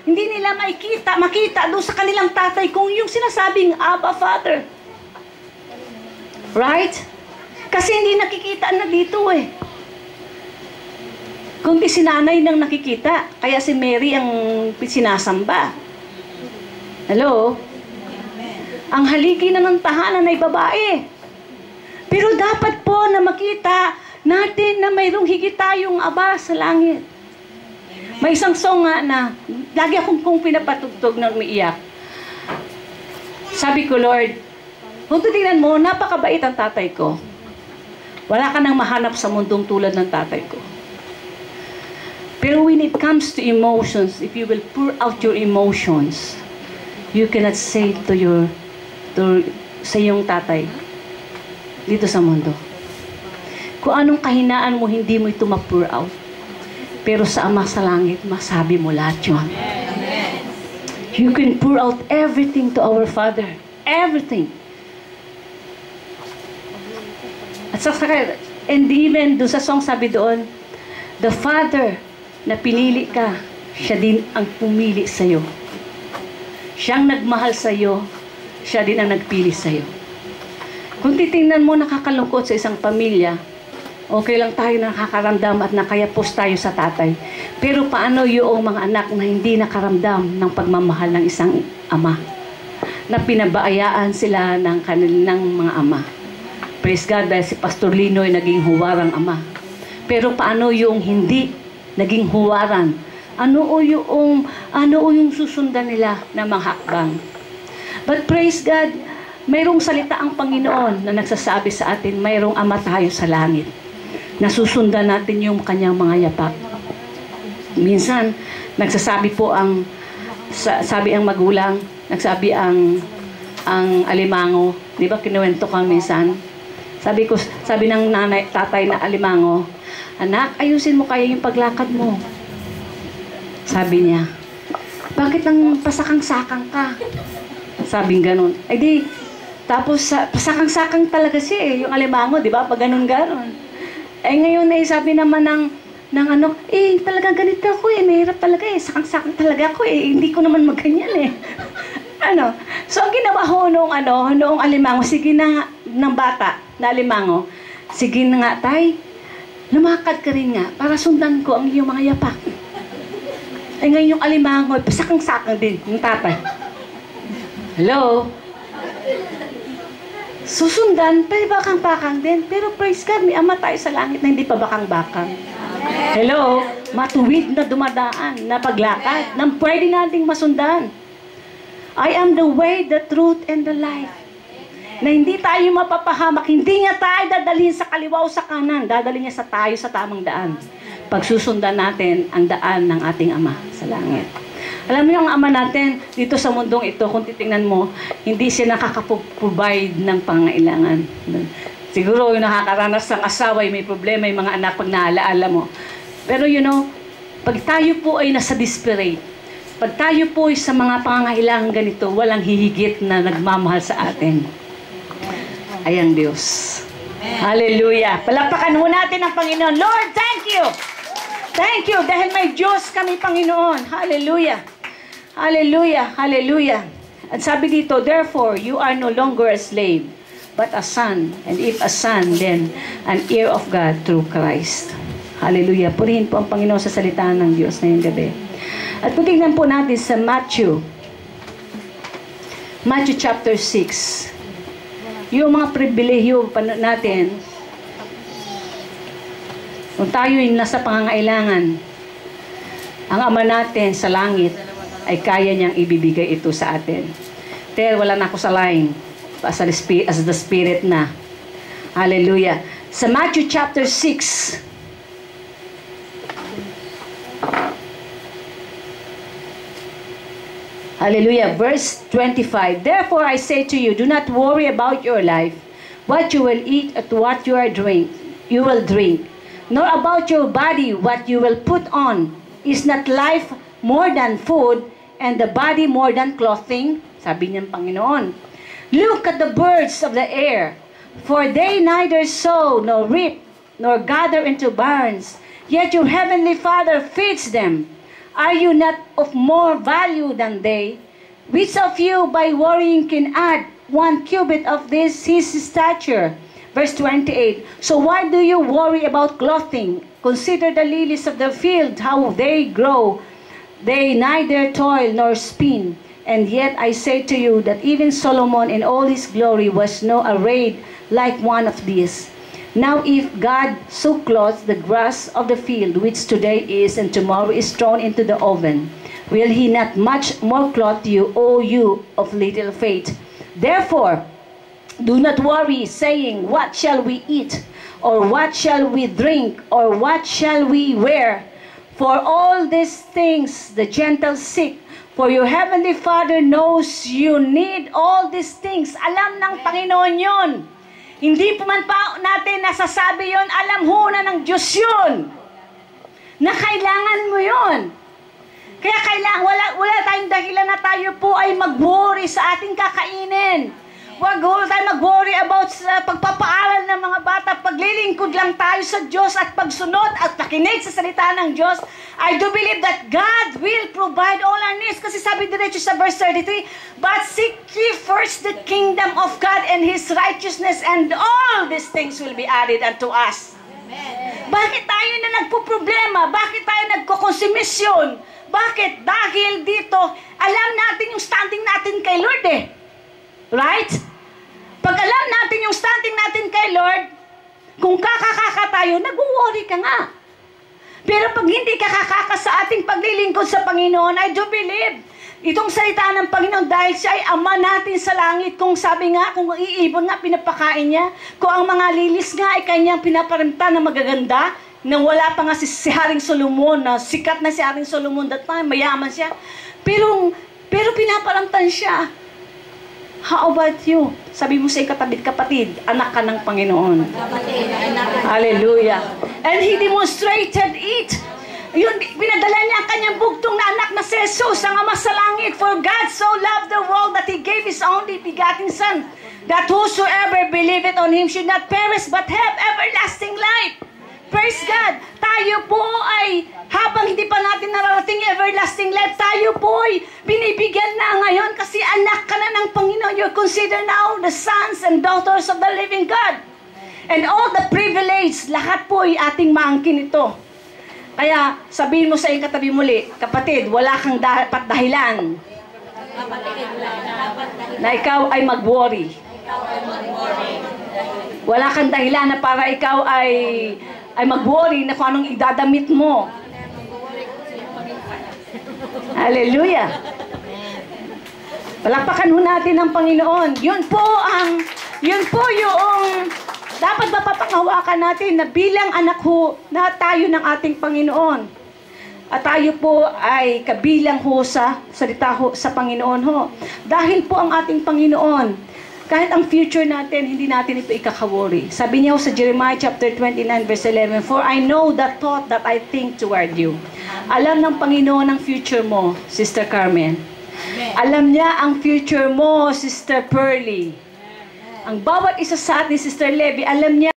hindi nila makita doon sa kanilang tatay kung yung sinasabing Abba Father. Right? Kasi hindi nakikita na dito eh. Kundi si nanay nang nakikita. Kaya si Mary ang sinasamba. Hello? Ang haligi na ng tahanan ay babae. Pero dapat po na makita natin na mayroong higit tayong Aba sa langit. May isang song nga na lagi akong pinapatugtog na umiiyak. Sabi ko, Lord, kung titingnan mo, napakabait ang tatay ko. Wala ka nang mahanap sa mundong tulad ng tatay ko. Pero when it comes to emotions, if you will pour out your emotions, you cannot say sa iyong tatay dito sa mundo. Kung anong kahinaan mo, hindi mo ito ma-pour out. Pero sa Ama sa Langit, masabi mo lahat yun. You can pour out everything to our Father. Everything. At and even doon sa song sabi doon, the Father na pinili ka, siya din ang pumili sa'yo. Siyang nagmahal sa'yo, siya din ang nagpili sa'yo. Kung titingnan mo, nakakalungkot sa isang pamilya, okay lang tayo nakakaramdam at nakayapos tayo sa tatay. Pero paano yung mga anak na hindi nakaramdam ng pagmamahal ng isang ama? Na pinabaayaan sila ng kanilang mga ama. Praise God, dahil si Pastor Lino ay naging huwarang ama. Pero paano yung hindi naging huwaran? Ano o yung susundan nila na mga hakbang? But praise God, mayroong salita ang Panginoon na nagsasabi sa atin, mayroong Ama tayo sa langit. Nasusundan natin yung kanyang mga yapak. Minsan, nagsasabi po sabi ang magulang, nagsabi ang alimango, di ba kinuwento ka minsan? Sabi ng tatay na alimango, anak, ayusin mo kaya yung paglakad mo. Sabi niya, bakit nang pasakang-sakang ka? Sabing ganun. Ay di, tapos pasakang-sakang talaga siya eh, yung alimango, di ba? Pag ganun-ganon. Eh ngayon eh, sabi naman talagang ganito ako eh, mahirap talaga eh, sakang-sakang talaga ako eh, hindi ko naman magganyan eh. So ang ginawa ho noong alimango, sige na ng bata na alimango, sige na nga tay, lumakad ka rin nga para sundan ko ang iyong mga yapak. Eh ngayon yung alimango, pasakang-sakang din yung tatay. Hello? Susundan, pero bakang-bakang din. Pero praise God, may Ama tayo sa langit na hindi pa bakang-bakang. Hello? Matuwid na dumadaan, na paglakad, nang pwede nating masundan. I am the way, the truth, and the life. Na hindi tayo mapapahamak, hindi niya tayo dadalhin sa kaliwa o sa kanan, dadalhin niya tayo sa tamang daan. Pagsusundan natin ang daan ng ating Ama sa langit. Alam mo yung Ama natin, dito sa mundong ito, kung titingnan mo, hindi siya nakakapag-provide ng pangailangan. Siguro yung nakakaranas ng asawa, may problema, yung mga anak pag naalaala mo. Pero pag tayo po ay nasa desperate, pag tayo po ay sa mga pangangailangan ganito, walang hihigit na nagmamahal sa atin. Ay ang Diyos. Hallelujah. Palakpakan mo natin ang Panginoon. Lord, thank you. Thank you dahil may Diyos kami, Panginoon. Hallelujah. Hallelujah. Hallelujah. At sabi dito, therefore, you are no longer a slave, but a son. And if a son, then an heir of God through Christ. Hallelujah. Purihin po ang Panginoon sa salita ng Diyos ngayong gabi. At tingnan po natin sa Matthew chapter 6. Yung mga pribilehiyo natin, kung tayo ay nasa pangangailangan, ang Ama natin sa langit ay kaya niyang ibibigay ito sa atin. Pero wala na ako sa line as the Spirit na. Hallelujah. Sa Matthew chapter 6, hallelujah, verse 25. Therefore I say to you, do not worry about your life, what you will eat at what you will drink, nor about your body what you will put on. Is not life more than food, and the body more than clothing? Sabi niyang Panginoon. Look at the birds of the air, for they neither sow, nor reap, nor gather into barns, yet your heavenly Father feeds them. Are you not of more value than they? Which of you by worrying can add 1 cubit of his stature? Verse 28. So why do you worry about clothing? Consider the lilies of the field, how they grow. They neither toil nor spin. And yet I say to you that even Solomon in all his glory was not arrayed like one of these. Now if God so clothes the grass of the field, which today is and tomorrow is thrown into the oven, will he not much more clothe you, O you of little faith? Therefore, do not worry, saying, what shall we eat? Or what shall we drink? Or what shall we wear? For all these things the Gentiles seek. For your heavenly Father knows you need all these things. Alam ng Panginoon yun. Hindi pa man pa natin nasasabi yun, alam ho na ng Diyos yun. Na kailangan mo yun. Kaya wala tayong dahilan na tayo po ay mag-worry sa ating kakainin. Huwag tayo mag-worry about sa pagpapaaral ng mga bata. Paglilingkod lang tayo sa Diyos at pagsunod at pakinig sa salita ng Diyos. I do believe that God will provide all our needs. Kasi sabi diretso sa verse 33, but seek ye first the kingdom of God and His righteousness, and all these things will be added unto us. Amen. Bakit tayo na nagpo-problema? Bakit tayo nagko-konsumisyon? Bakit? Dahil dito, alam natin yung standing natin kay Lord eh. Right? Pag alam natin yung standing natin kay Lord, kung kakakaka tayo, nag-worry ka nga. Pero pag hindi kakakaka sa ating paglilingkod sa Panginoon, I do believe, itong salita ng Panginoon, dahil siya ay Ama natin sa langit, kung sabi nga, kung iibon nga, pinapakain niya, kung ang mga lilis nga ay kanyang pinaparimta na magaganda, nang wala pa nga si Haring Solomon, na sikat na si Haring Solomon that time, mayaman siya, pero pinaparamtan siya. How about you? Sabi mo sa kapatid, anak ka ng Panginoon. Hallelujah. And He demonstrated it. Yun, pinadala niya ang kanyang bugtong na anak na si Jesus, ang Ama sa langit. For God so loved the world that He gave His only begotten Son, that whosoever believeth on Him should not perish but have everlasting life. Praise God. Tayo po ay, habang hindi pa natin nararating everlasting life, tayo po ay binibigyan na ngayon kasi anak ka na ng Panginoon. You're considered now the sons and daughters of the living God. And all the privilege, lahat po ay ating maangkin ito. Kaya sabihin mo sa iyong katabi muli, kapatid, wala kang dapat dahilan na ikaw ay mag-worry. Wala kang dahilan na para ikaw ay mag-worry na kung anong idadamit mo. Hallelujah. Palakpakan ho natin ang Panginoon. Yun po yung dapat mapapangawakan natin na bilang anak ho na tayo ng ating Panginoon. At tayo po ay kabilang ho sa salita ho sa Panginoon ho. Dahil po ang ating Panginoon, kahit ang future natin, hindi natin ito ikaka-worry. Sabi niya sa Jeremiah chapter 29 verse 11, for I know the thought that I think toward you. Alam ng Panginoon ang future mo, Sister Carmen. Alam niya ang future mo, Sister Pearly. Ang bawat isa sa atin, Sister Levy, alam niya